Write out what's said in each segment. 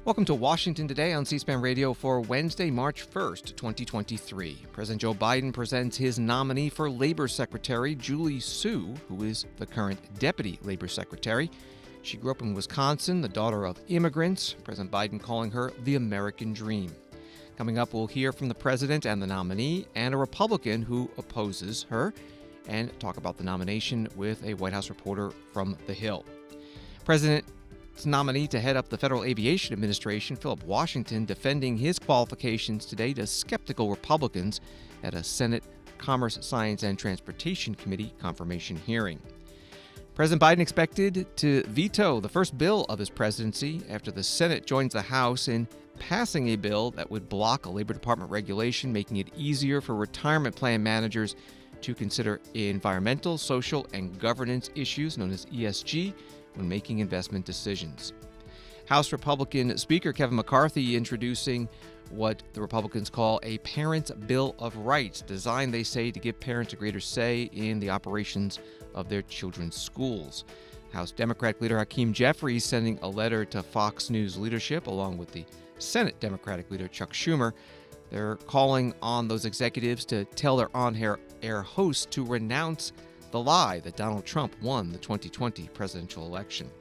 Welcome to Washington Today on C-SPAN Radio for Wednesday, March 1st, 2023. President Joe Biden presents his nominee for Labor Secretary, Julie Su, who is the current Deputy Labor Secretary. She grew up in Wisconsin, the daughter of immigrants, President Biden calling her the American Dream. Coming up, we'll hear from the president and the nominee and a Republican who opposes her, and talk about the nomination with a White House reporter from the Hill. President's nominee to head up the Federal Aviation Administration, Philip Washington, defending his qualifications today to skeptical Republicans at a Senate Commerce, Science, and Transportation Committee confirmation hearing. President Biden expected to veto the first bill of his presidency after the Senate joins the House in passing a bill that would block a Labor Department regulation, making it easier for retirement plan managers to consider environmental, social, and governance issues known as ESG when making investment decisions. House Republican Speaker Kevin McCarthy introducing what the Republicans call a Parents' Bill of Rights, designed, they say, to give parents a greater say in the operations of their children's schools. House Democratic leader Hakeem Jeffries sending a letter to Fox News leadership, along with the Senate Democratic leader Chuck Schumer. They're calling on those executives to tell their on-air hosts to renounce the lie that Donald Trump won the 2020 presidential election.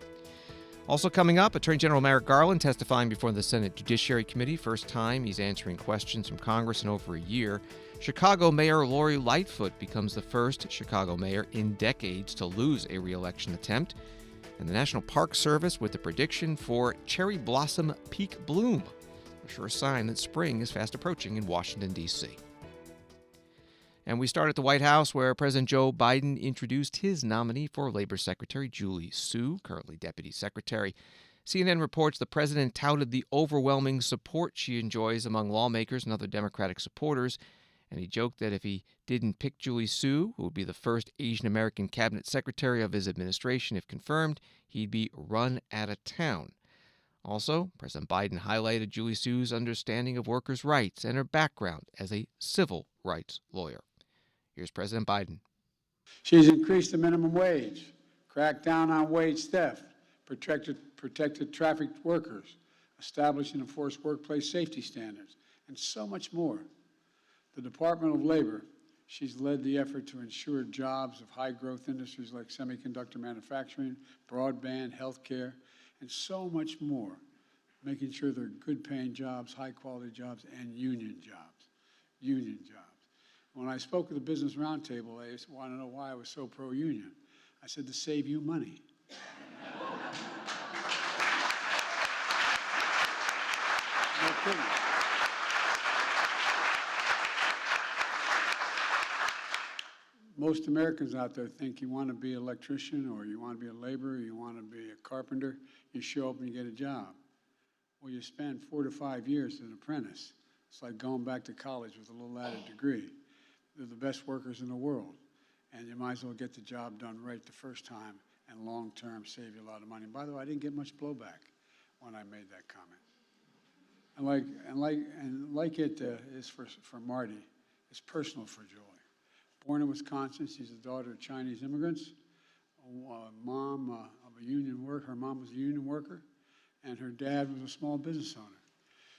Also coming up, Attorney General Merrick Garland testifying before the Senate Judiciary Committee. First time he's answering questions from Congress in over a year. Chicago Mayor Lori Lightfoot becomes the first Chicago mayor in decades to lose a re-election attempt. And the National Park Service with a prediction for cherry blossom peak bloom. A sure sign that spring is fast approaching in Washington, D.C. And we start at the White House, where President Joe Biden introduced his nominee for Labor Secretary, Julie Su, currently Deputy Secretary. CNN reports the president touted the overwhelming support she enjoys among lawmakers and other Democratic supporters, and he joked that if he didn't pick Julie Su, who would be the first Asian American cabinet secretary of his administration if confirmed, he'd be run out of town. Also, President Biden highlighted Julie Su's understanding of workers' rights and her background as a civil rights lawyer. Here's President Biden. She's increased the minimum wage, cracked down on wage theft, protected trafficked workers, established and enforced workplace safety standards, and so much more. The Department of Labor, she's led the effort to ensure jobs of high-growth industries like semiconductor manufacturing, broadband, healthcare, and so much more, making sure they're good-paying jobs, high-quality jobs, and union jobs. Union jobs. When I spoke at the Business Roundtable, they want to know why I was so pro-union. I said, to save you money. No kidding. Most Americans out there think you want to be an electrician, or you want to be a laborer, you want to be a carpenter, you show up and you get a job. Well, you spend 4 to 5 years as an apprentice. It's like going back to college with a little added degree. They're the best workers in the world, and you might as well get the job done right the first time and long-term save you a lot of money. And by the way, I didn't get much blowback when I made that comment. And like it is for Marty, it's personal for Julie. Born in Wisconsin, she's the daughter of Chinese immigrants. Mom of a union worker. Her mom was a union worker, and her dad was a small business owner.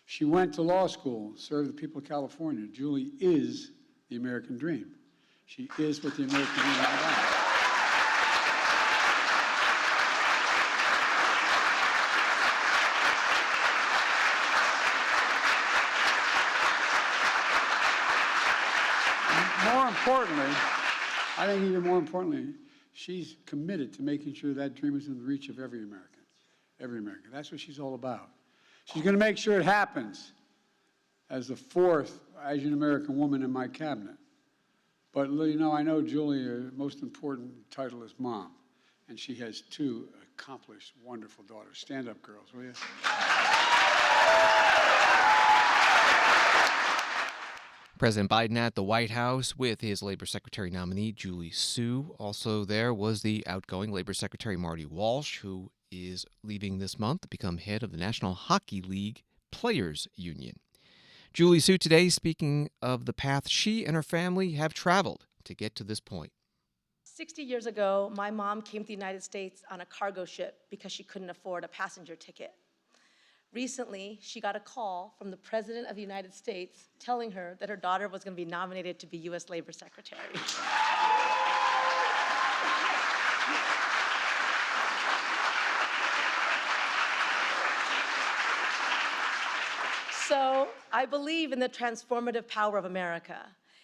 She went to law school, served the people of California. Julie is the American dream. She is what the American dream is about. More importantly, I think even more importantly, she's committed to making sure that dream is in the reach of every American. Every American. That's what she's all about. She's going to make sure it happens as the 4th Asian American woman in my cabinet. But, you know, I know Julie, her most important title is mom, and she has 2 accomplished, wonderful daughters. Stand up, girls, will you? President Biden at the White House with his Labor Secretary nominee, Julie Su. Also there was the outgoing Labor Secretary Marty Walsh, who is leaving this month to become head of the National Hockey League Players Union. Julie Su today speaking of the path she and her family have traveled to get to this point. 60 years ago, my mom came to the United States on a cargo ship because she couldn't afford a passenger ticket. Recently, she got a call from the President of the United States telling her that her daughter was going to be nominated to be U.S. Labor Secretary. So I believe in the transformative power of America,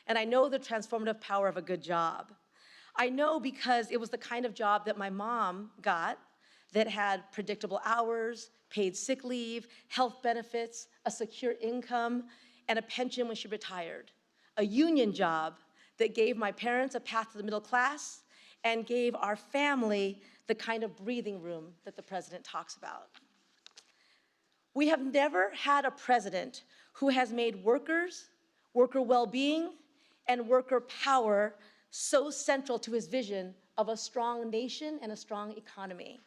and I know the transformative power of a good job. I know because it was the kind of job that my mom got that had predictable hours, paid sick leave, health benefits, a secure income, and a pension when she retired. A union job that gave my parents a path to the middle class and gave our family the kind of breathing room that the president talks about. We have never had a president who has made workers, worker well-being, and worker power so central to his vision of a strong nation and a strong economy.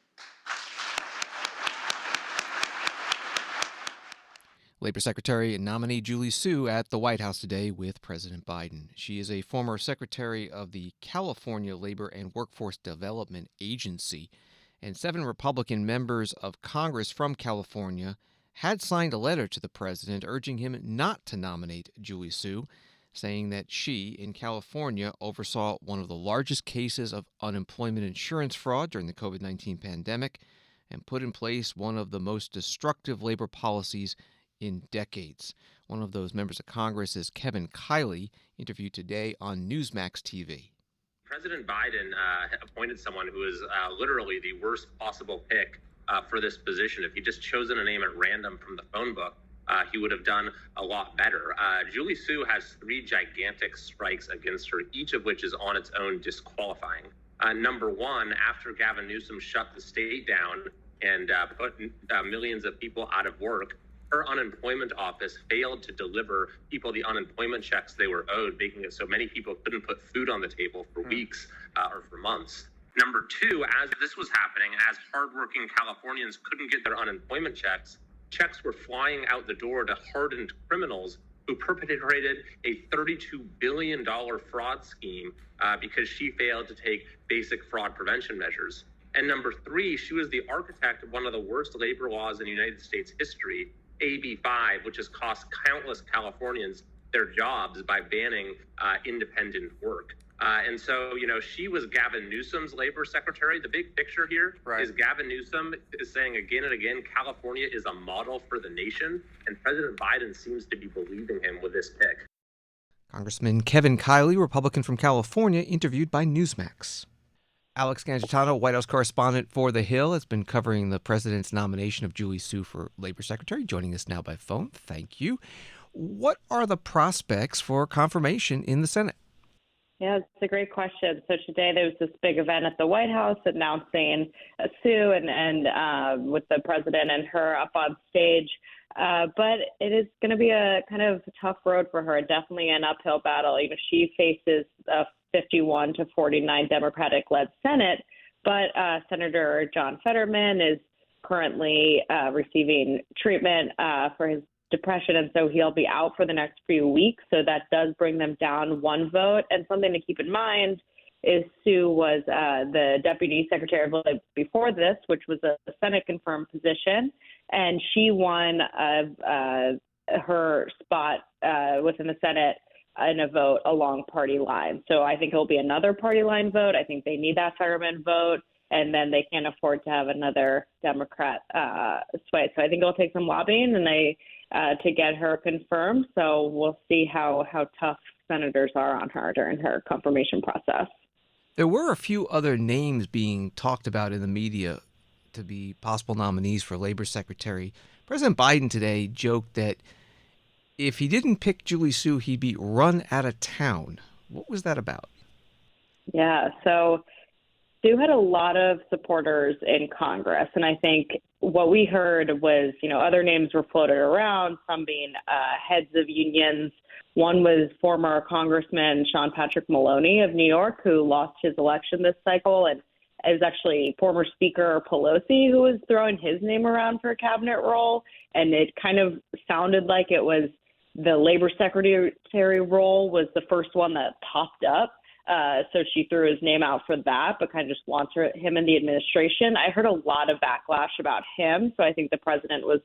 Labor Secretary and nominee Julie Su at the White House today with President Biden. She is a former secretary of the California Labor and Workforce Development Agency, and 7 Republican members of Congress from California had signed a letter to the president urging him not to nominate Julie Su, saying that she, in California, oversaw one of the largest cases of unemployment insurance fraud during the COVID-19 pandemic and put in place one of the most destructive labor policies in decades. One of those members of Congress is Kevin Kiley, interviewed today on Newsmax TV. President Biden appointed someone who is literally the worst possible pick for this position. If he'd just chosen a name at random from the phone book, he would have done a lot better. Julie Su has 3 gigantic strikes against her, each of which is on its own disqualifying. Number one, after Gavin Newsom shut the state down and put millions of people out of work, her unemployment office failed to deliver people the unemployment checks they were owed, making it so many people couldn't put food on the table for weeks or for months. Number two, as this was happening, as hardworking Californians couldn't get their unemployment checks were flying out the door to hardened criminals who perpetrated a $32 billion fraud scheme because she failed to take basic fraud prevention measures. And number three, she was the architect of one of the worst labor laws in United States history, AB 5, which has cost countless Californians their jobs by banning independent work. And so, she was Gavin Newsom's labor secretary. The big picture here is Gavin Newsom is saying again and again, California is a model for the nation, and President Biden seems to be believing him with this pick. Congressman Kevin Kiley, Republican from California, interviewed by Newsmax. Alex Gangitano, White House correspondent for The Hill, has been covering the president's nomination of Julie Su for labor secretary, joining us now by phone. Thank you. What are the prospects for confirmation in the Senate? Yeah, it's a great question. So today there was this big event at the White House announcing Sue and with the president and her up on stage. But it is going to be a kind of tough road for her, definitely an uphill battle. She faces a 51 to 49 Democratic-led Senate, but Senator John Fetterman is currently receiving treatment for his depression, and so he'll be out for the next few weeks. So that does bring them down 1 vote. And something to keep in mind is Sue was the Deputy Secretary of Labor before this, which was a Senate-confirmed position, and she won her spot within the Senate in a vote along party lines. So I think it'll be another party line vote. I think they need that Fetterman vote, and then they can't afford to have another Democrat sway. So I think it'll take some lobbying and to get her confirmed. So we'll see how tough senators are on her during her confirmation process. There were a few other names being talked about in the media to be possible nominees for labor secretary. President Biden today joked that if he didn't pick Julie Su, he'd be run out of town. What was that about? Yeah, so Sue had a lot of supporters in Congress, and I think what we heard was, other names were floated around, some being heads of unions. One was former Congressman Sean Patrick Maloney of New York, who lost his election this cycle, and it was actually former Speaker Pelosi who was throwing his name around for a cabinet role, and it kind of sounded like it was the labor secretary role was the first one that popped up. So she threw his name out for that, but kind of just wants him in the administration. I heard a lot of backlash about him, so I think the president was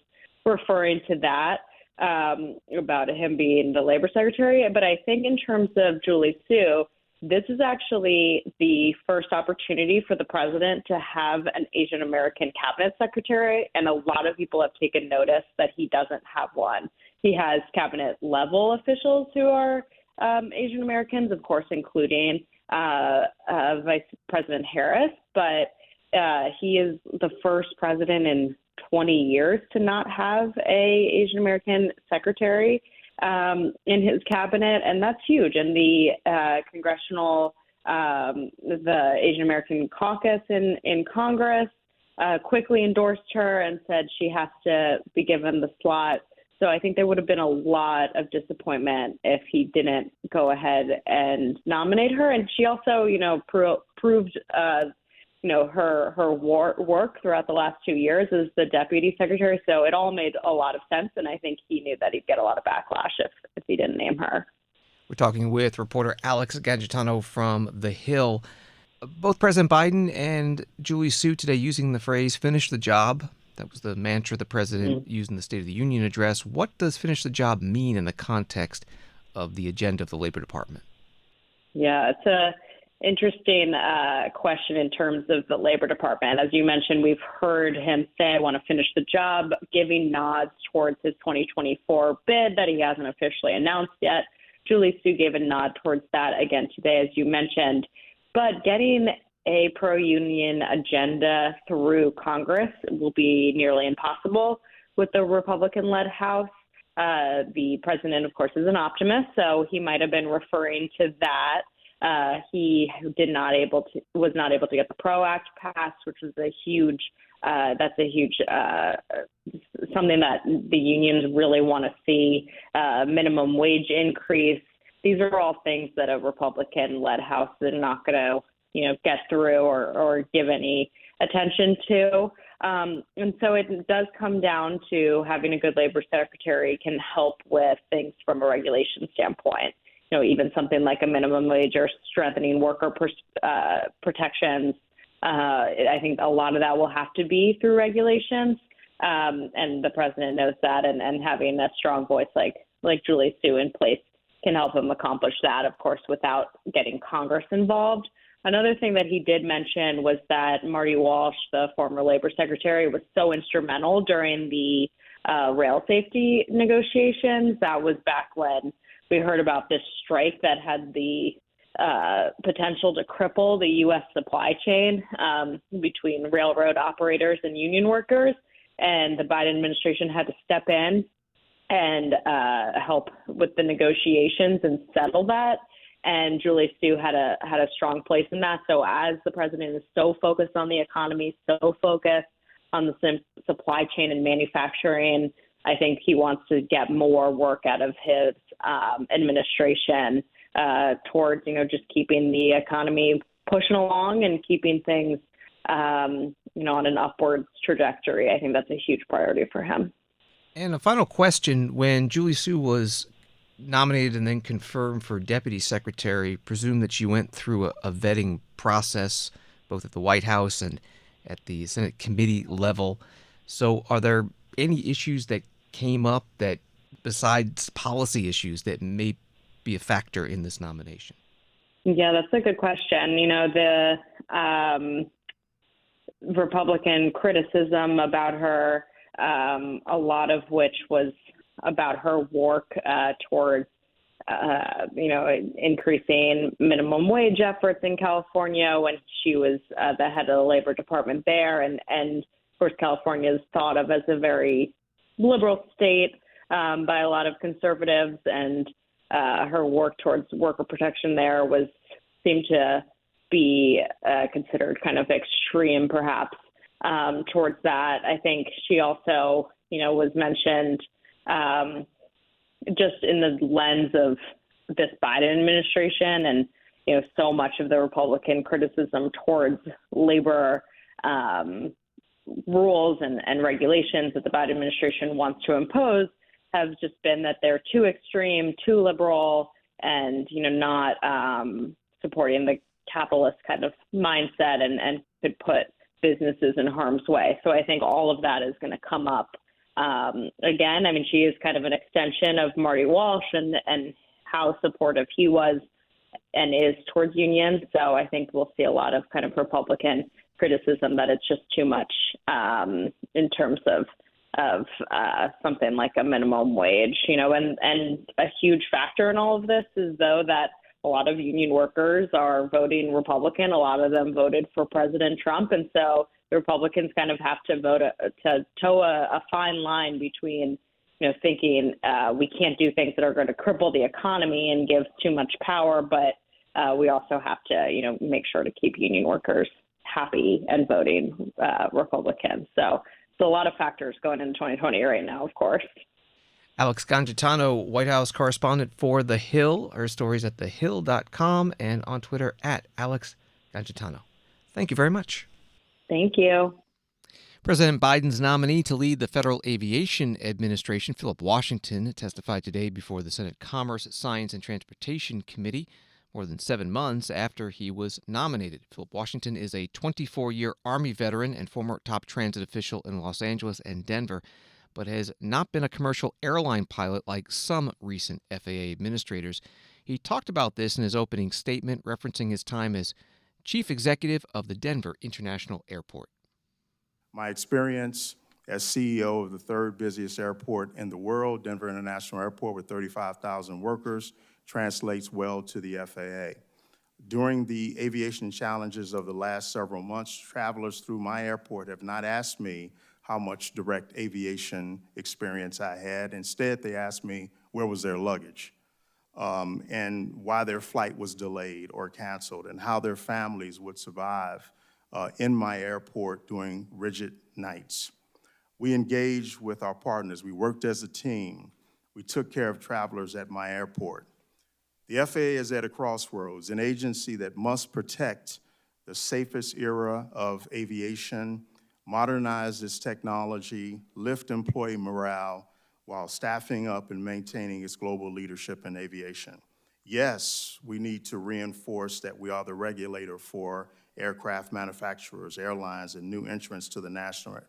referring to that about him being the labor secretary. But I think in terms of Julie Su, this is actually the first opportunity for the president to have an Asian American cabinet secretary, and a lot of people have taken notice that he doesn't have one. He has cabinet level officials who are Asian Americans, of course, including Vice President Harris, but he is the first president in 20 years to not have a Asian American secretary in his cabinet, and that's huge. And the congressional, the Asian American caucus in Congress quickly endorsed her and said she has to be given the slot. So I think there would have been a lot of disappointment if he didn't go ahead and nominate her. And she also, proved her work throughout the last 2 years as the deputy secretary. So it all made a lot of sense. And I think he knew that he'd get a lot of backlash if he didn't name her. We're talking with reporter Alex Gangitano from The Hill. Both President Biden and Julie Su today using the phrase finish the job. That was the mantra the president used in the State of the Union address. What does finish the job mean in the context of the agenda of the Labor Department? Yeah, it's a interesting question in terms of the Labor Department. As you mentioned, we've heard him say, I want to finish the job, giving nods towards his 2024 bid that he hasn't officially announced yet. Julie Su gave a nod towards that again today, as you mentioned. But getting a pro-union agenda through Congress will be nearly impossible with the Republican-led House. The president, of course, is an optimist, so he might have been referring to that. He was not able to get the PRO Act passed, which was something that the unions really want to see, minimum wage increase. These are all things that a Republican-led House is not going to get through or give any attention to. And so it does come down to having a good labor secretary can help with things from a regulation standpoint. Even something like a minimum wage or strengthening worker protections. I think a lot of that will have to be through regulations. And the president knows that, and having a strong voice like Julie Su in place can help him accomplish that, of course, without getting Congress involved. Another thing that he did mention was that Marty Walsh, the former labor secretary, was so instrumental during the rail safety negotiations. That was back when we heard about this strike that had the potential to cripple the U.S. supply chain between railroad operators and union workers. And the Biden administration had to step in and help with the negotiations and settle that. And Julie Su had a strong place in that. So as the president is so focused on the economy, so focused on the supply chain and manufacturing, I think he wants to get more work out of his administration towards, just keeping the economy pushing along and keeping things, on an upwards trajectory. I think that's a huge priority for him. And a final question: when Julie Su was nominated and then confirmed for deputy secretary, presume that she went through a vetting process both at the White House and at the Senate committee level. So are there any issues that came up that, besides policy issues, that may be a factor in this nomination? Yeah, that's a good question. The Republican criticism about her, a lot of which was about her work towards, increasing minimum wage efforts in California when she was the head of the Labor Department there. And of course, California is thought of as a very liberal state by a lot of conservatives. And her work towards worker protection there seemed to be considered kind of extreme, perhaps, towards that. I think she also, was mentioned just in the lens of this Biden administration and, so much of the Republican criticism towards labor rules and regulations that the Biden administration wants to impose have just been that they're too extreme, too liberal, and, not supporting the capitalist kind of mindset and could put businesses in harm's way. So I think all of that is going to come up Again, I mean, she is kind of an extension of Marty Walsh and how supportive he was and is towards unions. So I think we'll see a lot of kind of Republican criticism that it's just too much in terms of something like a minimum wage, and a huge factor in all of this is, though, that a lot of union workers are voting Republican. A lot of them voted for President Trump. And so the Republicans kind of have to toe a fine line between, thinking we can't do things that are going to cripple the economy and give too much power, but we also have to, make sure to keep union workers happy and voting Republican. So it's a lot of factors going into 2020 right now, of course. Alex Gangitano, White House correspondent for The Hill. Her stories at thehill.com and on Twitter at Alex Gangitano. Thank you very much. Thank you. President Biden's nominee to lead the Federal Aviation Administration, Philip Washington, testified today before the Senate Commerce, Science, and Transportation Committee more than 7 months after he was nominated. Philip Washington is a 24-year Army veteran and former top transit official in Los Angeles and Denver, but has not been a commercial airline pilot like some recent FAA administrators. He talked about this in his opening statement, referencing his time as chief executive of the Denver International Airport. My experience as CEO of the third busiest airport in the world, Denver International Airport, with 35,000 workers, translates well to the FAA. During the aviation challenges of the last several months, travelers through my airport have not asked me how much direct aviation experience I had. Instead, they asked me where was their luggage, and why their flight was delayed or canceled, and how their families would survive in my airport during rigid nights. We engaged with our partners. We worked as a team. We took care of travelers at my airport. The FAA is at a crossroads, an agency that must protect the safest era of aviation, modernize its technology, lift employee morale while staffing up and maintaining its global leadership in aviation. Yes, we need to reinforce that we are the regulator for aircraft manufacturers, airlines, and new entrants to the national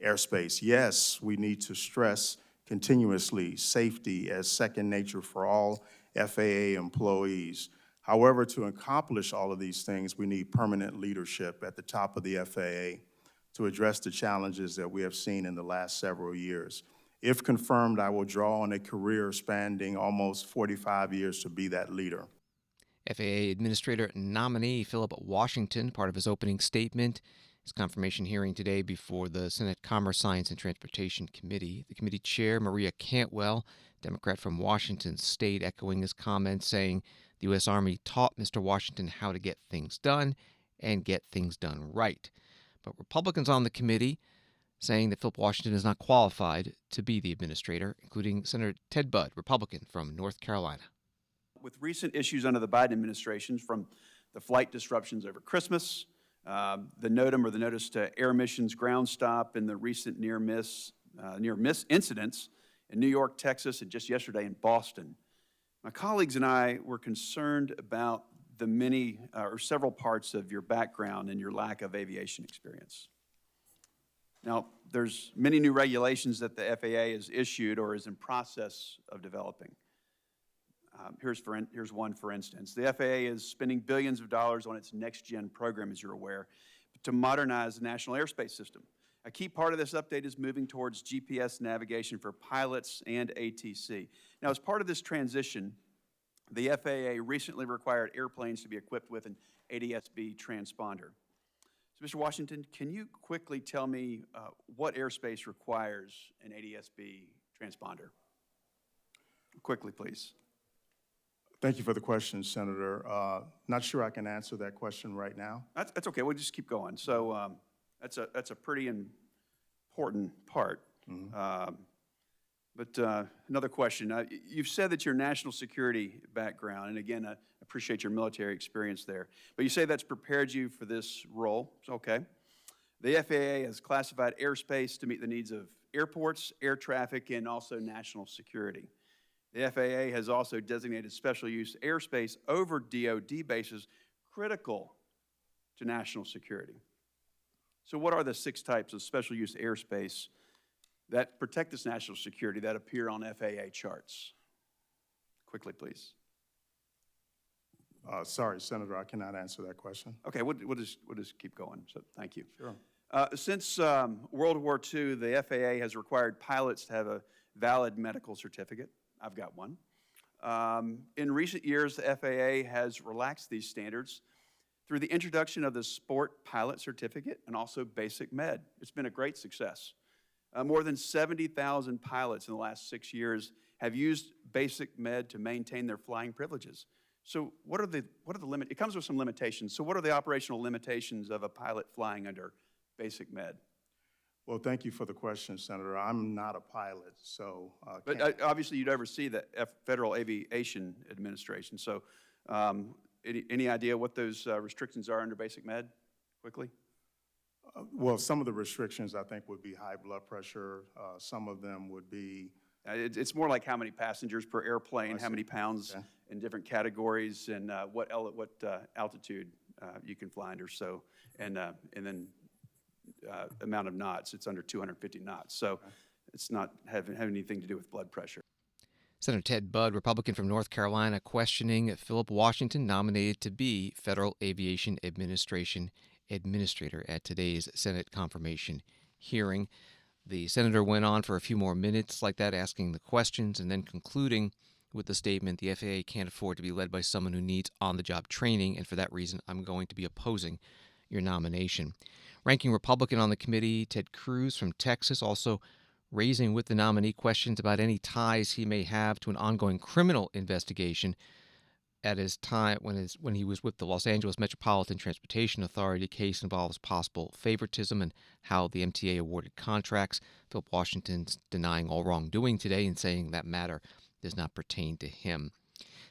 airspace. Yes, we need to stress continuously safety as second nature for all FAA employees. However, to accomplish all of these things, we need permanent leadership at the top of the FAA to address the challenges that we have seen in the last several years. If confirmed, I will draw on a career spanning almost 45 years to be that leader. FAA Administrator nominee Philip Washington, part of his opening statement. His confirmation hearing today before the Senate Commerce, Science, and Transportation Committee. The committee chair, Maria Cantwell, Democrat from Washington State, echoing his comments, saying the U.S. Army taught Mr. Washington how to get things done and get things done right. But Republicans on the committee saying that Philip Washington is not qualified to be the administrator, including Senator Ted Budd, Republican from North Carolina. With recent issues under the Biden administration, from the flight disruptions over Christmas, the NOTAM or the Notice to Air Missions ground stop, and the recent near miss incidents in New York, Texas, and just yesterday in Boston, my colleagues and I were concerned about the many or several parts of your background and your lack of aviation experience. Now, there's many new regulations that the FAA has issued or is in process of developing. Here's one, for instance. The FAA is spending billions of dollars on its next-gen program, as you're aware, to modernize the national airspace system. A key part of this update is moving towards GPS navigation for pilots and ATC. Now, as part of this transition, the FAA recently required airplanes to be equipped with an ADS-B transponder. So, Mr. Washington, can you quickly tell me what airspace requires an ADS-B transponder? Quickly, please. Thank you for the question, Senator. Not sure I can answer that question right now. That's okay. We'll just keep going. So that's a pretty important part. Mm-hmm. But another question. You've said that your national security background, and again, I appreciate your military experience there, but you say that's prepared you for this role. It's okay. The FAA has classified airspace to meet the needs of airports, air traffic, and also national security. The FAA has also designated special use airspace over DoD bases critical to national security. So what are the 6 types of special use airspace that protect this national security that appear on FAA charts? Quickly, please. Sorry, Senator, I cannot answer that question. Okay, we'll just keep going, so thank you. Sure. Since World War II, the FAA has required pilots to have a valid medical certificate. I've got one. In recent years, the FAA has relaxed these standards through the introduction of the Sport Pilot Certificate and also Basic Med. It's been a great success. More than 70,000 pilots in the last 6 years have used Basic Med to maintain their flying privileges. So what are the limits? It comes with some limitations. So what are the operational limitations of a pilot flying under Basic Med? Well, thank you for the question, Senator. I'm not a pilot, so But obviously you'd oversee the Federal Aviation Administration. So any idea what those restrictions are under Basic Med, quickly? well, some of the restrictions, I think, would be high blood pressure. Some of them would be... It's more like how many passengers per airplane, how many pounds in different categories, and what altitude you can fly under. So, and then amount of knots. It's under 250 knots. So it's not having anything to do with blood pressure. Senator Ted Budd, Republican from North Carolina, questioning Philip Washington, nominated to be Federal Aviation Administration Administrator at today's Senate confirmation hearing. The senator went on for a few more minutes like that, asking the questions, and then concluding with the statement, the FAA can't afford to be led by someone who needs on-the-job training, and for that reason, I'm going to be opposing your nomination. Ranking Republican on the committee, Ted Cruz from Texas, also raising with the nominee questions about any ties he may have to an ongoing criminal investigation at his time when he was with the Los Angeles Metropolitan Transportation Authority. Case involves possible favoritism and how the MTA awarded contracts. Philip Washington's denying all wrongdoing today and saying that matter does not pertain to him.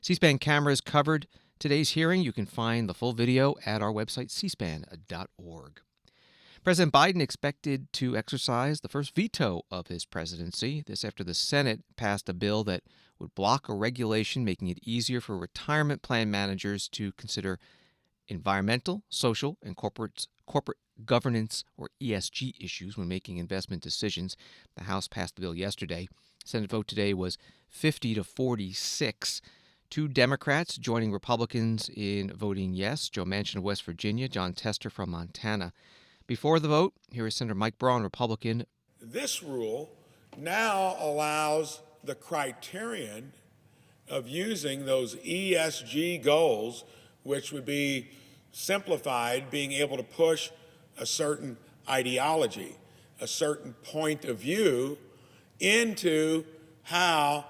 C-SPAN cameras covered today's hearing. You can find the full video at our website, cspan.org. President Biden expected to exercise the first veto of his presidency. This after the Senate passed a bill that would block a regulation making it easier for retirement plan managers to consider environmental, social, and corporate governance, or ESG, issues when making investment decisions. The House passed the bill yesterday. Senate vote today was 50-46. 2 Democrats joining Republicans in voting yes: Joe Manchin of West Virginia, John Tester from Montana. Before the vote, here is Senator Mike Braun, Republican. This rule now allows the criterion of using those ESG goals, which would be simplified, being able to push a certain ideology, a certain point of view into how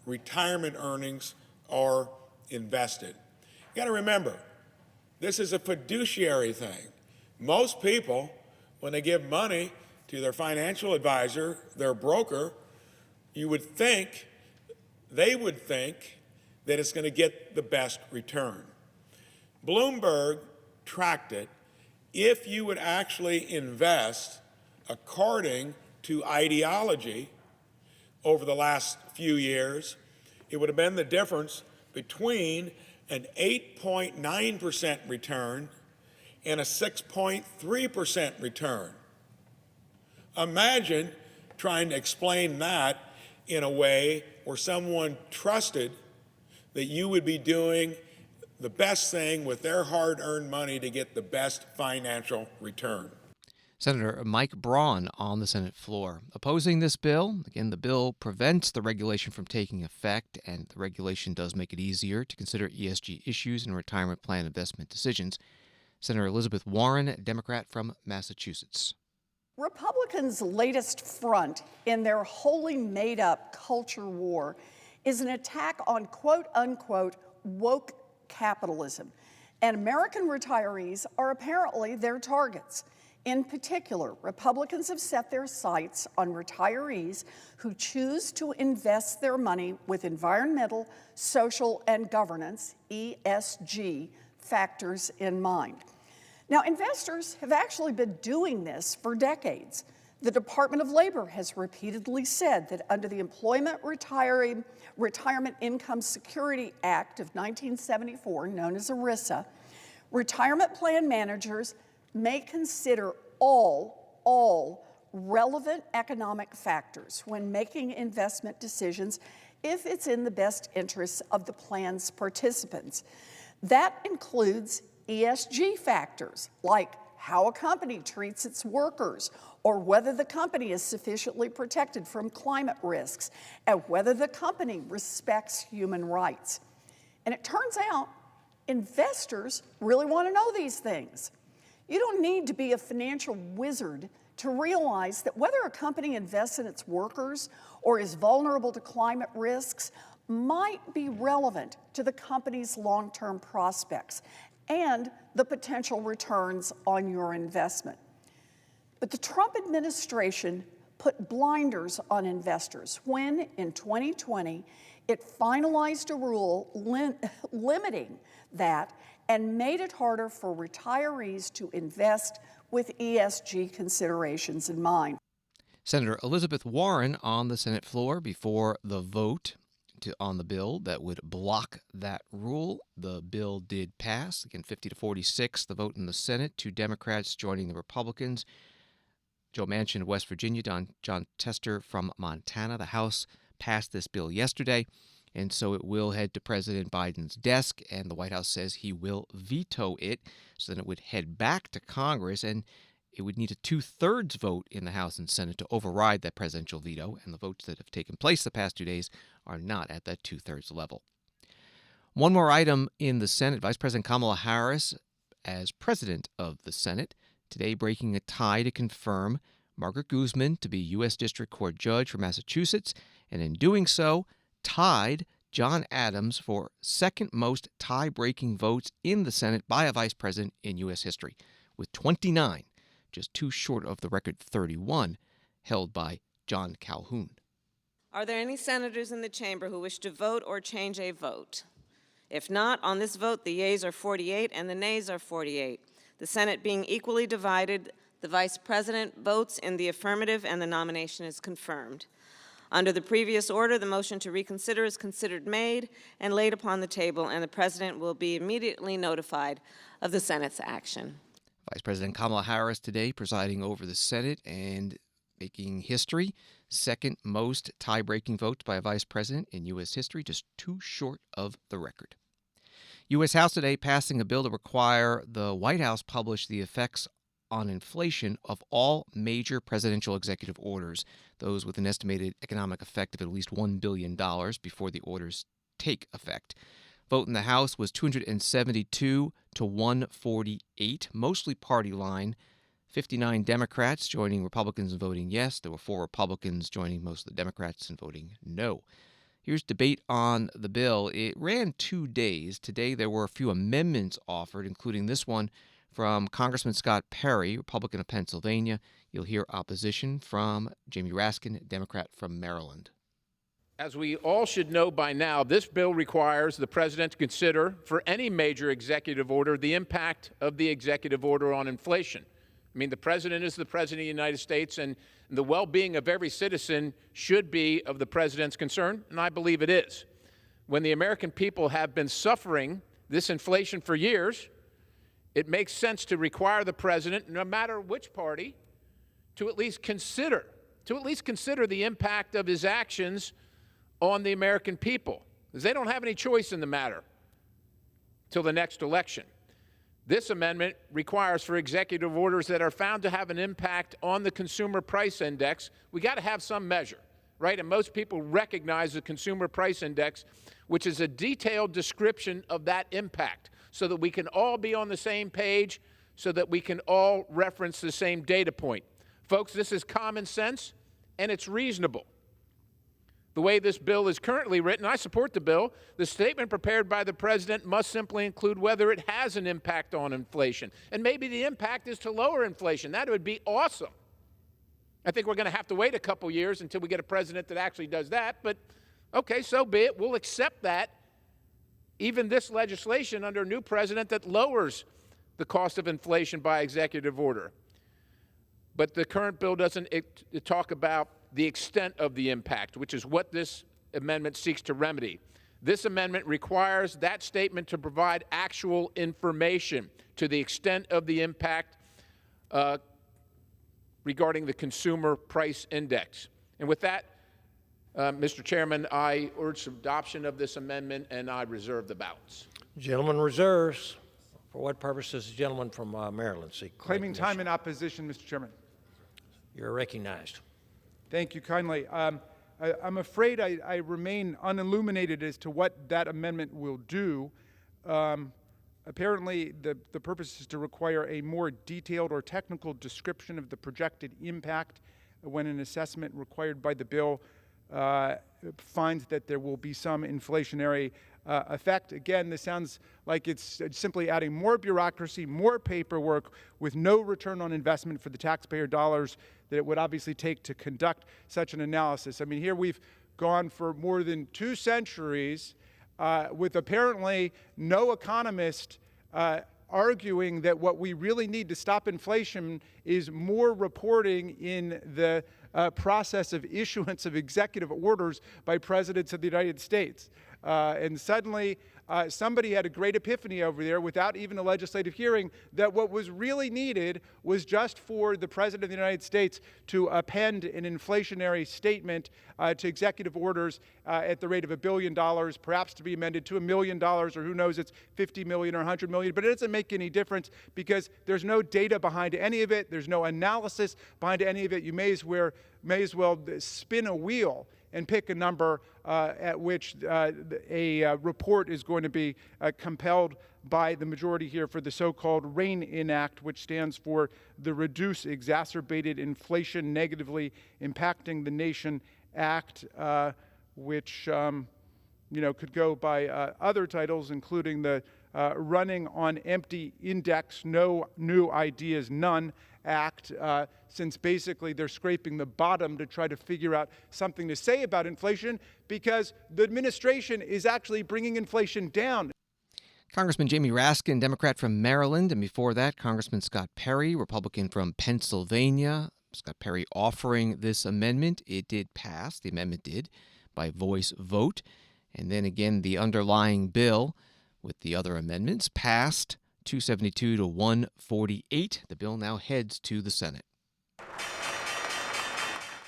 retirement earnings are invested. You got to remember, this is a fiduciary thing. Most people, when they give money to their financial advisor, their broker, they would think that it's going to get the best return. Bloomberg tracked it. If you would actually invest according to ideology over the last few years, it would have been the difference between an 8.9% return and a 6.3% return. Imagine trying to explain that in a way where someone trusted that you would be doing the best thing with their hard-earned money to get the best financial return. Senator Mike Braun on the Senate floor opposing this bill. Again, the bill prevents the regulation from taking effect, and the regulation does make it easier to consider ESG issues in retirement plan investment decisions. Senator Elizabeth Warren, Democrat from Massachusetts. Republicans' latest front in their wholly made-up culture war is an attack on quote-unquote woke capitalism, and American retirees are apparently their targets. In particular, Republicans have set their sights on retirees who choose to invest their money with environmental, social, and governance, ESG, factors in mind. Now, investors have actually been doing this for decades. The Department of Labor has repeatedly said that under the Employment Retirement Income Security Act of 1974, known as ERISA, retirement plan managers may consider all relevant economic factors when making investment decisions if it's in the best interests of the plan's participants. That includes ESG factors like how a company treats its workers, or whether the company is sufficiently protected from climate risks, and whether the company respects human rights. And it turns out investors really want to know these things. You don't need to be a financial wizard to realize that whether a company invests in its workers or is vulnerable to climate risks might be relevant to the company's long-term prospects and the potential returns on your investment. But the Trump administration put blinders on investors when, in 2020, it finalized a rule limiting that and made it harder for retirees to invest with ESG considerations in mind. Senator Elizabeth Warren on the Senate floor before the vote on the bill that would block that rule. The bill did pass, again 50 to 46, the vote in the Senate, 2 Democrats joining the Republicans. Joe Manchin of West Virginia, John Tester from Montana. The House passed this bill yesterday, and so it will head to President Biden's desk, and the White House says he will veto it, so then it would head back to Congress, and it would need a 2/3 vote in the House and Senate to override that presidential veto, and the votes that have taken place the past 2 days are not at that 2/3 level. One more item in the Senate. Vice President Kamala Harris, as president of the Senate, today breaking a tie to confirm Margaret Guzman to be U.S. District Court Judge for Massachusetts, and in doing so, tied John Adams for second most tie-breaking votes in the Senate by a vice president in U.S. history, with 29, just 2 short of the record 31, held by John Calhoun. Are there any senators in the chamber who wish to vote or change a vote? If not, on this vote, the yeas are 48 and the nays are 48. The Senate being equally divided, the Vice President votes in the affirmative and the nomination is confirmed. Under the previous order, the motion to reconsider is considered made and laid upon the table, and the President will be immediately notified of the Senate's action. Vice President Kamala Harris today presiding over the Senate and making history. Second most tie-breaking votes by a vice president in U.S. history, just 2 short of the record. U.S. House today passing a bill to require the White House publish the effects on inflation of all major presidential executive orders, those with an estimated economic effect of at least $1 billion before the orders take effect. Vote in the House was 272 to 148, mostly party line. 59 Democrats joining Republicans in voting yes. There were 4 Republicans joining most of the Democrats in voting no. Here's debate on the bill. It ran 2 days. Today there were a few amendments offered, including this one from Congressman Scott Perry, Republican of Pennsylvania. You'll hear opposition from Jamie Raskin, Democrat from Maryland. As we all should know by now, this bill requires the president to consider, for any major executive order, the impact of the executive order on inflation. I mean, the president is the president of the United States, and the well-being of every citizen should be of the president's concern, and I believe it is. When the American people have been suffering this inflation for years, it makes sense to require the president, no matter which party, to at least consider the impact of his actions on the American people, because they don't have any choice in the matter till the next election. This amendment requires for executive orders that are found to have an impact on the consumer price index, we got to have some measure, right? And most people recognize the consumer price index, which is a detailed description of that impact, so that we can all be on the same page, so that we can all reference the same data point. Folks, this is common sense, and it's reasonable. The way this bill is currently written, I support the bill. The statement prepared by the president must simply include whether it has an impact on inflation. And maybe the impact is to lower inflation. That would be awesome. I think we're going to have to wait a couple years until we get a president that actually does that. But, okay, so be it. We'll accept that. Even this legislation under a new president that lowers the cost of inflation by executive order. But the current bill doesn't talk about the extent of the impact, which is what this amendment seeks to remedy. This amendment requires that statement to provide actual information to the extent of the impact regarding the Consumer Price Index. And with that, Mr. Chairman, I urge adoption of this amendment, and I reserve the balance. Gentleman reserves. For what purpose does the gentleman from Maryland seek? Claiming time in opposition, Mr. Chairman. You're recognized. Thank you kindly. I'm afraid I remain unilluminated as to what that amendment will do. Apparently, the purpose is to require a more detailed or technical description of the projected impact when an assessment required by the bill finds that there will be some inflationary effect. Again, this sounds like it's simply adding more bureaucracy, more paperwork with no return on investment for the taxpayer dollars that it would obviously take to conduct such an analysis. I mean, here we've gone for more than 2 centuries with apparently no economist arguing that what we really need to stop inflation is more reporting in the process of issuance of executive orders by presidents of the United States. And suddenly, somebody had a great epiphany over there without even a legislative hearing that what was really needed was just for the President of the United States to append an inflationary statement to executive orders at the rate of $1 billion, perhaps to be amended to $1 million, or who knows, it's 50 million or 100 million, but it doesn't make any difference because there's no data behind any of it. There's no analysis behind any of it. You may as well spin a wheel and pick a number at which a report is going to be compelled by the majority here for the so-called REIN-In Act, which stands for the Reduce Exacerbated Inflation Negatively Impacting the Nation Act, which could go by other titles, including the Running on Empty Index, No New Ideas, None Act, since basically they're scraping the bottom to try to figure out something to say about inflation because the administration is actually bringing inflation down. Congressman Jamie Raskin, Democrat from Maryland, and before that, Congressman Scott Perry, Republican from Pennsylvania. Scott Perry offering this amendment. It did pass, the amendment did, by voice vote. And then again, the underlying bill with the other amendments passed 272 to 148. The bill now heads to the Senate.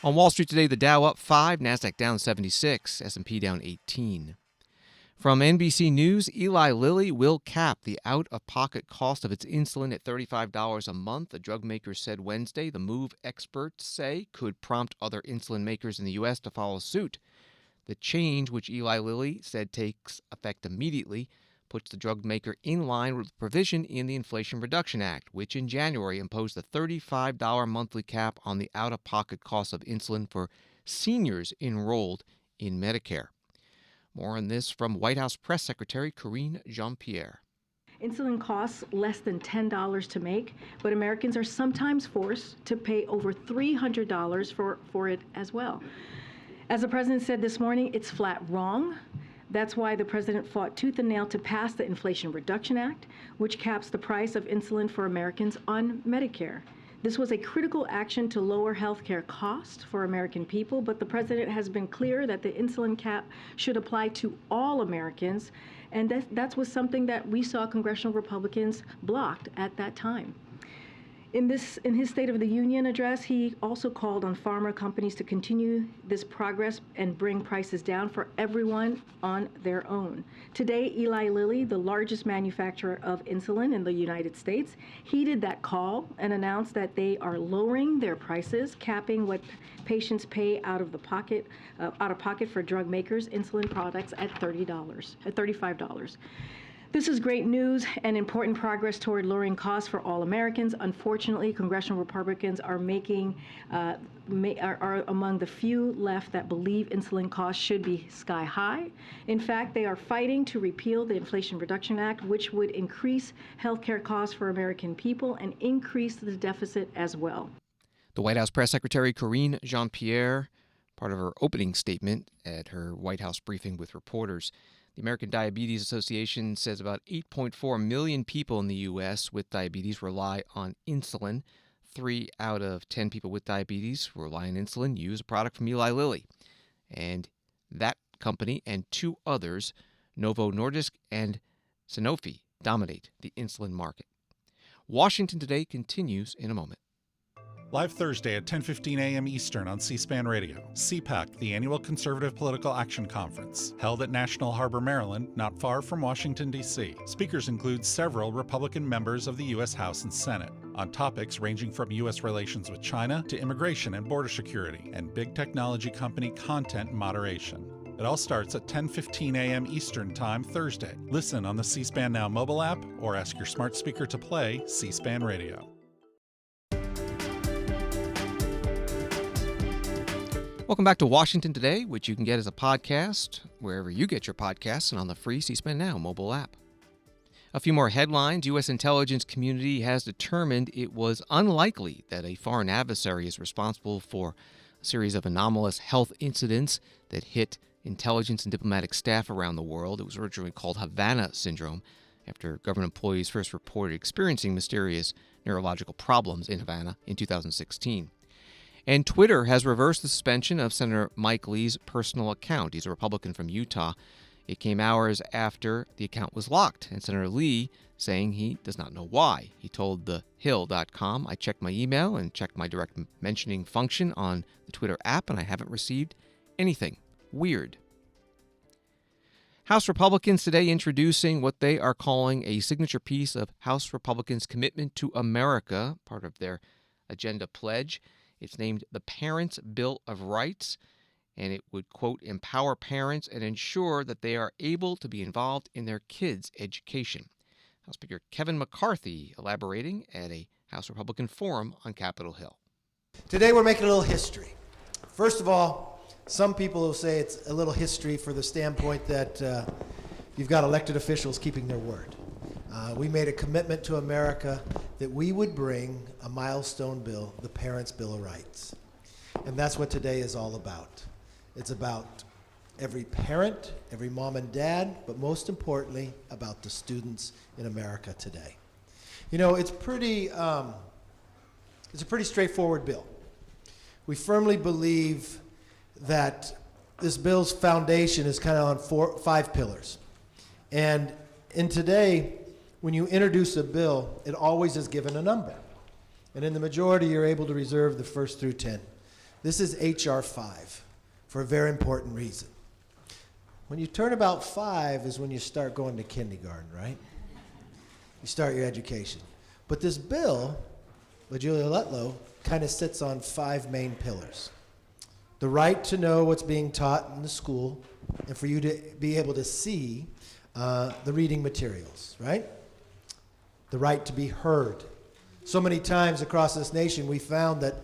On Wall Street today, the Dow up 5, NASDAQ down 76, S&P down 18. From NBC News, Eli Lilly will cap the out-of-pocket cost of its insulin at $35 a month. The drug maker said Wednesday. The move, experts say, could prompt other insulin makers in the U.S. to follow suit. The change, which Eli Lilly said takes effect immediately, puts the drug maker in line with the provision in the Inflation Reduction Act, which in January imposed a $35 monthly cap on the out-of-pocket cost of insulin for seniors enrolled in Medicare. More on this from White House Press Secretary Karine Jean-Pierre. Insulin costs less than $10 to make, but Americans are sometimes forced to pay over $300 for it as well. As the president said this morning, it's flat wrong. That's why the president fought tooth and nail to pass the Inflation Reduction Act, which caps the price of insulin for Americans on Medicare. This was a critical action to lower health care costs for American people, but the president has been clear that the insulin cap should apply to all Americans, and that was something that we saw congressional Republicans blocked at that time. In his State of the Union address, he also called on pharma companies to continue this progress and bring prices down for everyone on their own. Today, Eli Lilly, the largest manufacturer of insulin in the United States, heeded that call and announced that they are lowering their prices, capping what patients pay out of pocket for drug makers' insulin products at $35. This is great news and important progress toward lowering costs for all Americans. Unfortunately, congressional Republicans are are among the few left that believe insulin costs should be sky high. In fact, they are fighting to repeal the Inflation Reduction Act, which would increase health care costs for American people and increase the deficit as well. The White House Press Secretary Karine Jean-Pierre, part of her opening statement at her White House briefing with reporters. The American Diabetes Association says about 8.4 million people in the U.S. with diabetes rely on insulin. 3 out of 10 people with diabetes who rely on insulin use a product from Eli Lilly. And that company and 2 others, Novo Nordisk and Sanofi, dominate the insulin market. Washington Today continues in a moment. Live Thursday at 10:15 a.m. Eastern on C-SPAN Radio. CPAC, the annual Conservative Political Action Conference, held at National Harbor, Maryland, not far from Washington, D.C. Speakers include several Republican members of the U.S. House and Senate on topics ranging from U.S. relations with China to immigration and border security and big technology company content moderation. It all starts at 10:15 a.m. Eastern Time Thursday. Listen on the C-SPAN Now mobile app or ask your smart speaker to play C-SPAN Radio. Welcome back to Washington Today, which you can get as a podcast wherever you get your podcasts and on the free C-SPAN Now mobile app. A few more headlines. U.S. intelligence community has determined it was unlikely that a foreign adversary is responsible for a series of anomalous health incidents that hit intelligence and diplomatic staff around the world. It was originally called Havana syndrome after government employees first reported experiencing mysterious neurological problems in Havana in 2016. And Twitter has reversed the suspension of Senator Mike Lee's personal account. He's a Republican from Utah. It came hours after the account was locked, and Senator Lee saying he does not know why. He told thehill.com, "I checked my email and checked my direct mentioning function on the Twitter app, and I haven't received anything. Weird." House Republicans today introducing what they are calling a signature piece of House Republicans' commitment to America, part of their agenda pledge. It's named the Parents' Bill of Rights, and it would, quote, empower parents and ensure that they are able to be involved in their kids' education. House Speaker Kevin McCarthy elaborating at a House Republican forum on Capitol Hill. Today we're making a little history. First of all, some people will say it's a little history for the standpoint that you've got elected officials keeping their word. We made a commitment to America that we would bring a milestone bill, the Parents' Bill of Rights. And that's what today is all about. It's about every parent, every mom and dad, but most importantly, about the students in America today. You know, it's a pretty straightforward bill. We firmly believe that this bill's foundation is kind of on 5 pillars. And in today, when you introduce a bill, it always is given a number. And in the majority, you're able to reserve the first through 10. This is H.R. 5 for a very important reason. When you turn about 5 is when you start going to kindergarten, right? You start your education. But this bill, by Julia Letlow, kind of sits on 5 main pillars. The right to know what's being taught in the school and for you to be able to see the reading materials, right? The right to be heard. So many times across this nation, we found that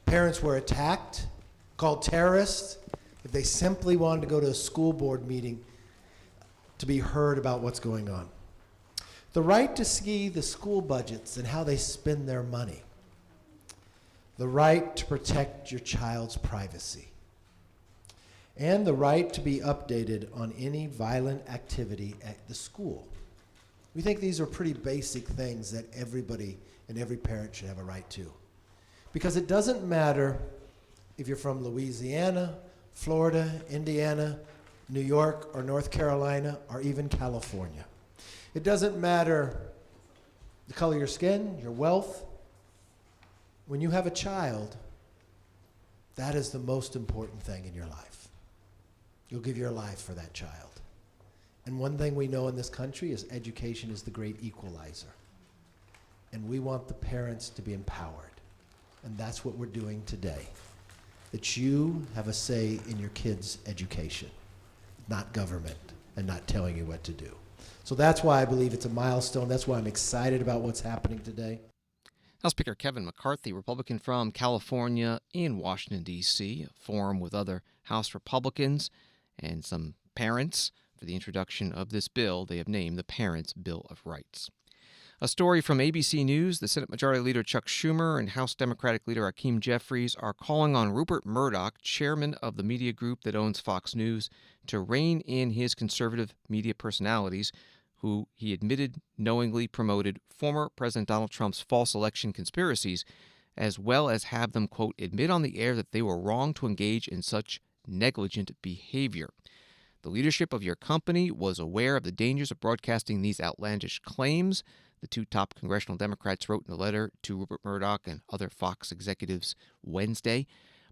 parents were attacked, called terrorists, if they simply wanted to go to a school board meeting to be heard about what's going on. The right to see the school budgets and how they spend their money. The right to protect your child's privacy. And the right to be updated on any violent activity at the school. We think these are pretty basic things that everybody and every parent should have a right to. Because it doesn't matter if you're from Louisiana, Florida, Indiana, New York, or North Carolina, or even California. It doesn't matter the color of your skin, your wealth. When you have a child, that is the most important thing in your life. You'll give your life for that child. And one thing we know in this country is education is the great equalizer. And we want the parents to be empowered. And that's what we're doing today. That you have a say in your kids' education, not government, and not telling you what to do. So that's why I believe it's a milestone. That's why I'm excited about what's happening today. House Speaker Kevin McCarthy, Republican from California in Washington, D.C., a forum with other House Republicans and some parents for the introduction of this bill they have named the Parents' Bill of Rights. A story from ABC News, the Senate Majority Leader Chuck Schumer and House Democratic Leader Hakeem Jeffries are calling on Rupert Murdoch, chairman of the media group that owns Fox News, to rein in his conservative media personalities, who he admitted knowingly promoted former President Donald Trump's false election conspiracies, as well as have them, quote, admit on the air that they were wrong to engage in such negligent behavior. The leadership of your company was aware of the dangers of broadcasting these outlandish claims. The two top congressional Democrats wrote in a letter to Rupert Murdoch and other Fox executives Wednesday.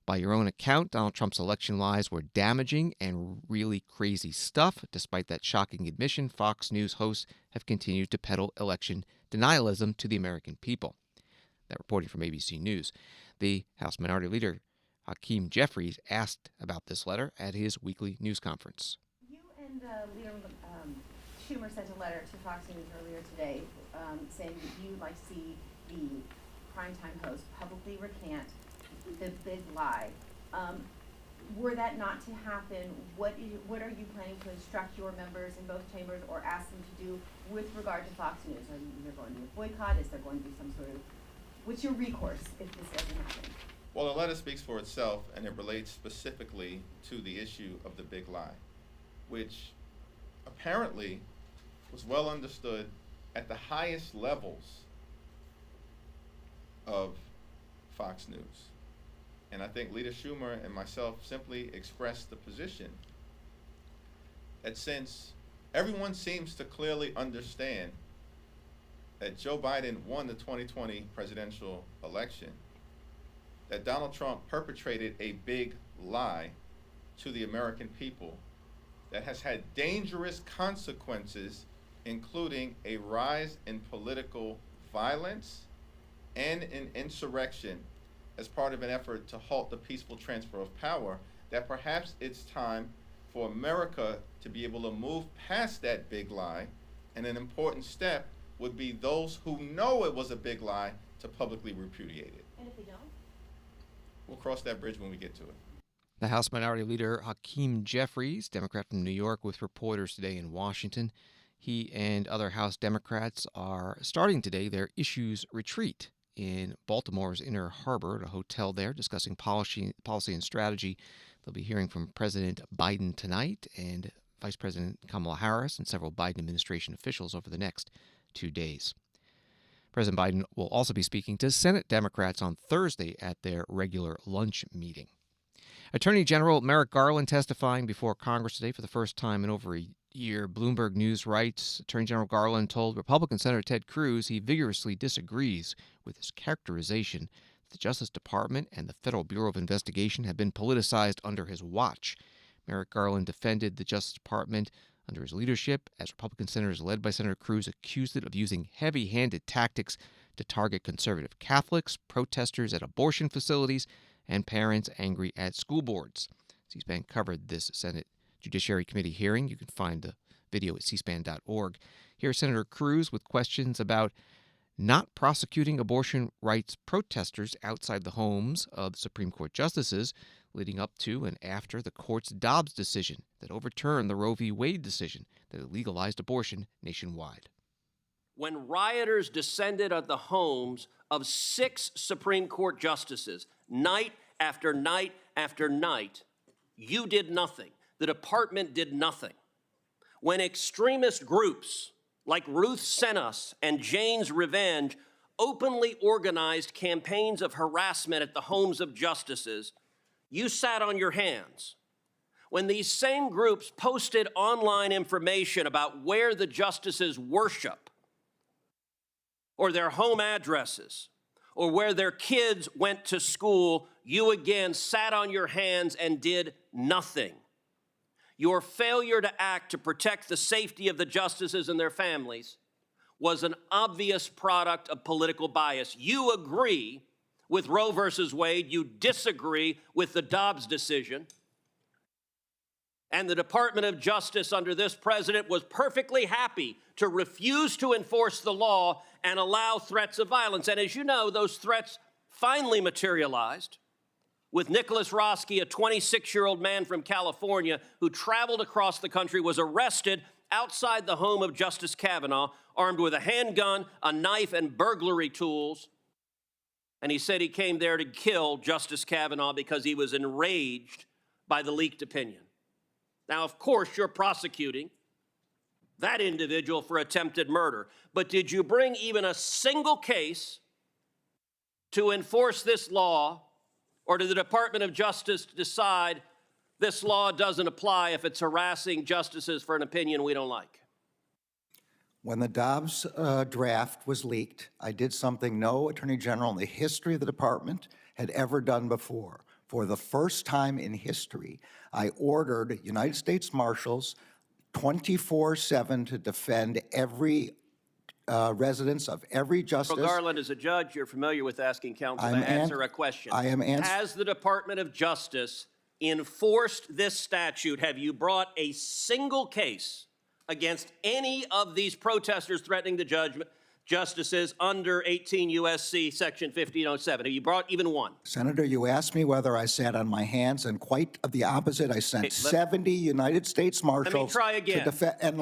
By your own account, Donald Trump's election lies were damaging and really crazy stuff. Despite that shocking admission, Fox News hosts have continued to peddle election denialism to the American people. That reporting from ABC News. The House Minority Leader, Hakeem Jeffries, asked about this letter at his weekly news conference. You and Leader Schumer sent a letter to Fox News earlier today saying that you'd like to see the primetime host publicly recant the big lie. Were that not to happen, what are you planning to instruct your members in both chambers or ask them to do with regard to Fox News? Are you going to be a boycott? Is there going to be some sort of, what's your recourse if this doesn't happen? Well, the letter speaks for itself, and it relates specifically to the issue of the big lie, which apparently was well understood at the highest levels of Fox News. And I think Leader Schumer and myself simply expressed the position that since everyone seems to clearly understand that Joe Biden won the 2020 presidential election, that Donald Trump perpetrated a big lie to the American people that has had dangerous consequences, including a rise in political violence and an insurrection as part of an effort to halt the peaceful transfer of power, that perhaps it's time for America to be able to move past that big lie, and an important step would be those who know it was a big lie to publicly repudiate it. And if they don't? We'll cross that bridge when we get to it. The House Minority Leader Hakeem Jeffries, Democrat from New York, with reporters today in Washington. He and other House Democrats are starting today their issues retreat in Baltimore's Inner Harbor, at a hotel there, discussing policy and strategy. They'll be hearing from President Biden tonight and Vice President Kamala Harris and several Biden administration officials over the next 2 days. President Biden will also be speaking to Senate Democrats on Thursday at their regular lunch meeting. Attorney General Merrick Garland testifying before Congress today for the first time in over a year. Bloomberg News writes, Attorney General Garland told Republican Senator Ted Cruz he vigorously disagrees with his characterization that the Justice Department and the Federal Bureau of Investigation have been politicized under his watch. Merrick Garland defended the Justice Department under his leadership, as Republican senators led by Senator Cruz accused it of using heavy-handed tactics to target conservative Catholics, protesters at abortion facilities, and parents angry at school boards. C-SPAN covered this Senate Judiciary Committee hearing. You can find the video at cspan.org. Here's Senator Cruz with questions about not prosecuting abortion rights protesters outside the homes of Supreme Court justices, leading up to and after the court's Dobbs decision that overturned the Roe v. Wade decision that legalized abortion nationwide. When rioters descended on the homes of 6 Supreme Court justices, night after night after night, you did nothing. The department did nothing. When extremist groups like Ruth Sent Us and Jane's Revenge openly organized campaigns of harassment at the homes of justices, you sat on your hands. When these same groups posted online information about where the justices worship, or their home addresses, or where their kids went to school, you again sat on your hands and did nothing. Your failure to act to protect the safety of the justices and their families was an obvious product of political bias. You agree with Roe versus Wade, you disagree with the Dobbs decision, and the Department of Justice under this president was perfectly happy to refuse to enforce the law and allow threats of violence. And as you know, those threats finally materialized with Nicholas Roski, a 26-year-old man from California who traveled across the country, was arrested outside the home of Justice Kavanaugh, armed with a handgun, a knife, and burglary tools. And he said he came there to kill Justice Kavanaugh because he was enraged by the leaked opinion. Now, of course, you're prosecuting that individual for attempted murder, but did you bring even a single case to enforce this law, or did the Department of Justice decide this law doesn't apply if it's harassing justices for an opinion we don't like? When the Dobbs draft was leaked, I did something no Attorney General in the history of the department had ever done before. For the first time in history, I ordered United States Marshals 24/7 to defend every residence of every justice. General Garland, as a judge, you're familiar with asking counsel to answer a question. I am answering. Has the Department of Justice enforced this statute? Have you brought a single case against any of these protesters threatening the justices under 18 U.S.C. Section 1507? Have you brought even one? Senator, you asked me whether I sat on my hands, and quite the opposite. I sent 70 United States Marshals. Let me try again. To defend. And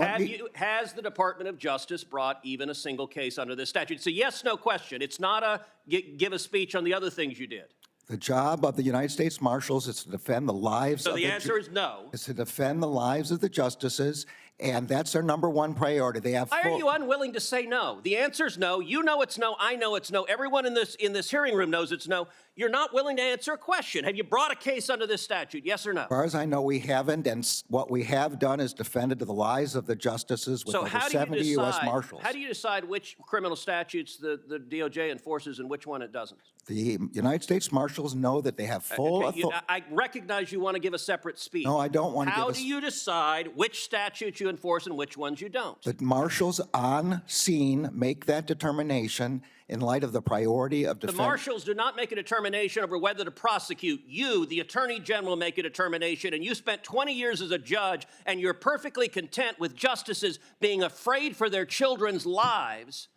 has the Department of Justice brought even a single case under this statute? It's a yes/no question. It's not a give a speech on the other things you did. The job of the United States Marshals is to defend the lives of the answer is no. Is to defend the lives of the justices, and that's their number one priority. They have. Why are you unwilling to say no? The answer is no. You know it's no. I know it's no. Everyone in this hearing room knows it's no. You're not willing to answer a question. Have you brought a case under this statute? Yes or no? As far as I know, we haven't, and what we have done is defended the lives of the justices with over 70 U.S. Marshals. How do you decide which criminal statutes the DOJ enforces and which one it doesn't? The United States Marshals know that they have full authority. I recognize you want to give a separate speech. No, I don't want to give How do you decide which statutes you enforce and which ones you don't? The Marshals on scene make that determination in light of the priority of defense. The Marshals do not make a determination over whether to prosecute. You, the Attorney General, make a determination, and you spent 20 years as a judge, and you're perfectly content with justices being afraid for their children's lives,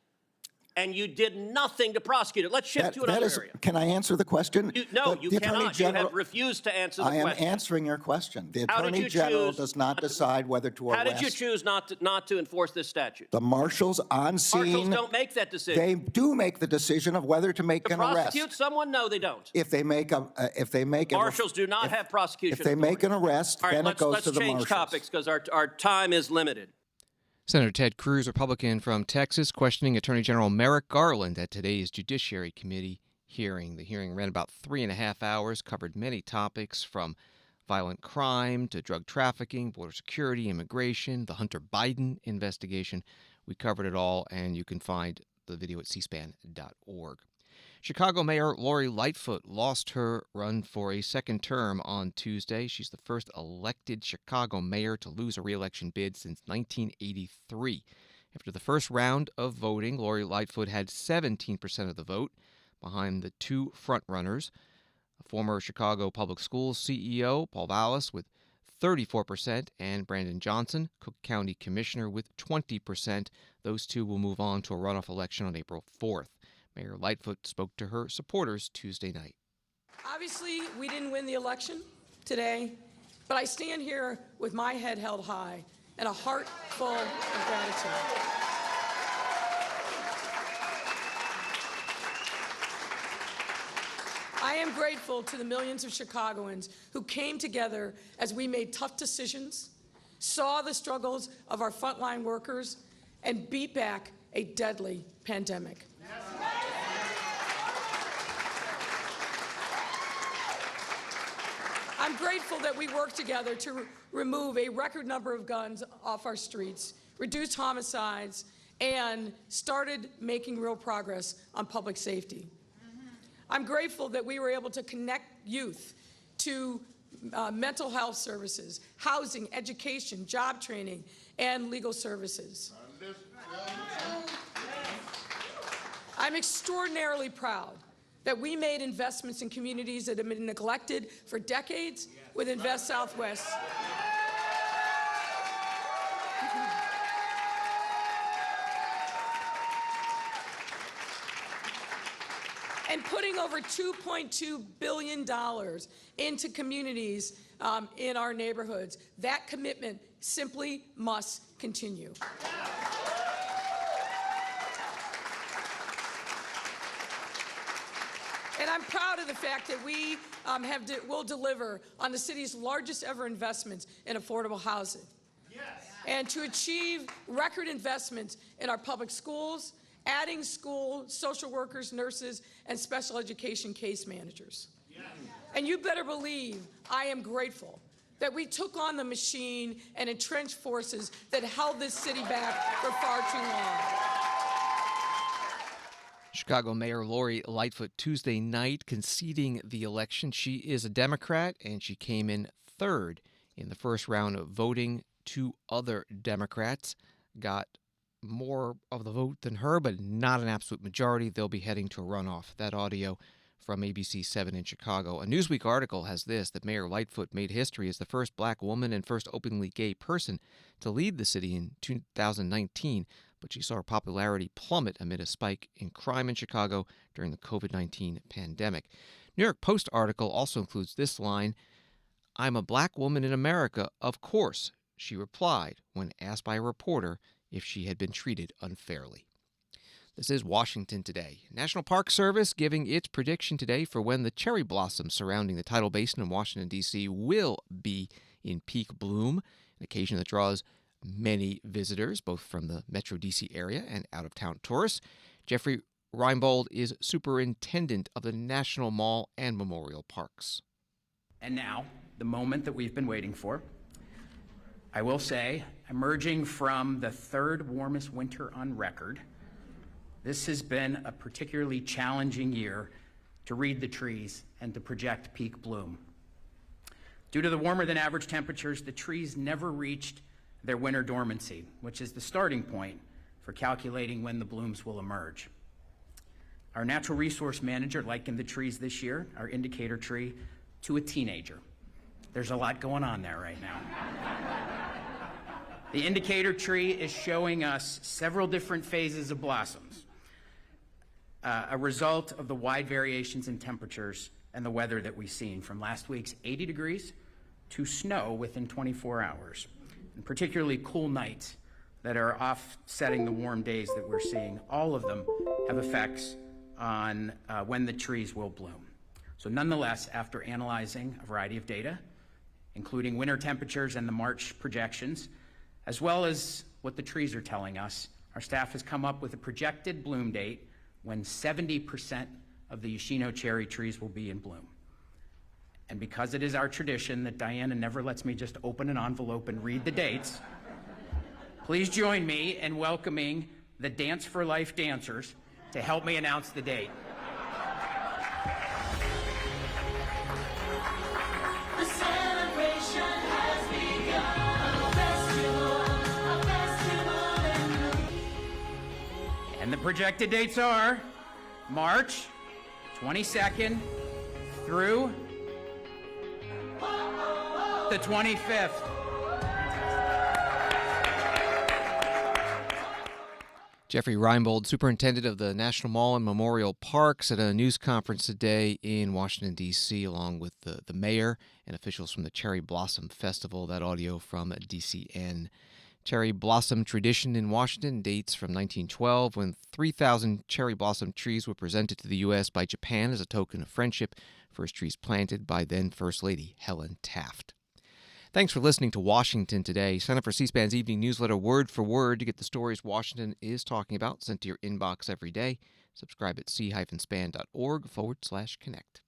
and you did nothing to prosecute it. Let's shift to another area. Can I answer the question? You cannot. You have refused to answer the question. I am answering your question. The Attorney General does not decide whether to arrest. How did you choose not to enforce this statute? The Marshals on scene. Marshals don't make that decision. They do make the decision of whether to make an arrest. Prosecute someone? No, they don't. If they make Marshals do not have prosecution. If they make an arrest, then it goes to the Marshals. Let's change topics because our time is limited. Senator Ted Cruz, Republican from Texas, questioning Attorney General Merrick Garland at today's Judiciary Committee hearing. The hearing ran about 3.5 hours, covered many topics from violent crime to drug trafficking, border security, immigration, the Hunter Biden investigation. We covered it all, and you can find the video at cspan.org. Chicago Mayor Lori Lightfoot lost her run for a second term on Tuesday. She's the first elected Chicago mayor to lose a re-election bid since 1983. After the first round of voting, Lori Lightfoot had 17% of the vote, behind the two frontrunners, former Chicago Public Schools CEO Paul Vallis with 34% and Brandon Johnson, Cook County Commissioner, with 20%. Those two will move on to a runoff election on April 4th. Mayor Lightfoot spoke to her supporters Tuesday night. Obviously, we didn't win the election today, but I stand here with my head held high and a heart full of gratitude. I am grateful to the millions of Chicagoans who came together as we made tough decisions, saw the struggles of our frontline workers, and beat back a deadly pandemic. I'm grateful that we worked together to remove a record number of guns off our streets, reduce homicides, and started making real progress on public safety. I'm grateful that we were able to connect youth to mental health services, housing, education, job training, and legal services. I'm extraordinarily proud that we made investments in communities that have been neglected for decades with Invest Southwest. And putting over $2.2 billion into communities in our neighborhoods. That commitment simply must continue. And I'm proud of the fact that we will deliver on the city's largest ever investments in affordable housing. Yes. And to achieve record investments in our public schools, adding school, social workers, nurses, and special education case managers. Yes. And you better believe I am grateful that we took on the machine and entrenched forces that held this city back for far too long. Chicago Mayor Lori Lightfoot Tuesday night conceding the election. She is a Democrat, and she came in third in the first round of voting. Two other Democrats got more of the vote than her, but not an absolute majority. They'll be heading to a runoff. That audio from ABC 7 in Chicago. A Newsweek article has this, that Mayor Lightfoot made history as the first black woman and first openly gay person to lead the city in 2019, but she saw her popularity plummet amid a spike in crime in Chicago during the COVID-19 pandemic. New York Post article also includes this line, "I'm a black woman in America, of course," she replied when asked by a reporter if she had been treated unfairly. This is Washington Today. National Park Service giving its prediction today for when the cherry blossoms surrounding the tidal basin in Washington, D.C. will be in peak bloom, an occasion that draws many visitors, both from the Metro D.C. area and out-of-town tourists. Jeffrey Reinbold is superintendent of the National Mall and Memorial Parks. And now, the moment that we've been waiting for. I will say, emerging from the third warmest winter on record, this has been a particularly challenging year to read the trees and to project peak bloom. Due to the warmer than average temperatures, the trees never reached their winter dormancy, which is the starting point for calculating when the blooms will emerge. Our natural resource manager likened the trees this year, our indicator tree, to a teenager. There's a lot going on there right now. The indicator tree is showing us several different phases of blossoms, a result of the wide variations in temperatures and the weather that we've seen, from last week's 80 degrees to snow within 24 hours, and particularly cool nights that are offsetting the warm days that we're seeing. All of them have effects on when the trees will bloom. So nonetheless, after analyzing a variety of data, including winter temperatures and the March projections, as well as what the trees are telling us, our staff has come up with a projected bloom date when 70% of the Yoshino cherry trees will be in bloom. And because it is our tradition that Diana never lets me just open an envelope and read the dates, please join me in welcoming the Dance for Life dancers to help me announce the date. The celebration has begun, a festival. And the projected dates are March 22nd through the 25th. Jeffrey Reinbold, superintendent of the National Mall and Memorial Parks, at a news conference today in Washington, D.C., along with the mayor and officials from the Cherry Blossom Festival. That audio from DCN. Cherry blossom tradition in Washington dates from 1912, when 3,000 cherry blossom trees were presented to the U.S. by Japan as a token of friendship. First trees planted by then First Lady Helen Taft. Thanks for listening to Washington Today. Sign up for C-SPAN's evening newsletter word for word to get the stories Washington is talking about sent to your inbox every day. Subscribe at c-span.org/connect.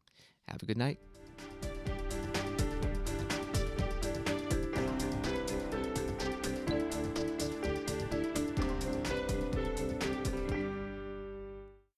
Have a good night.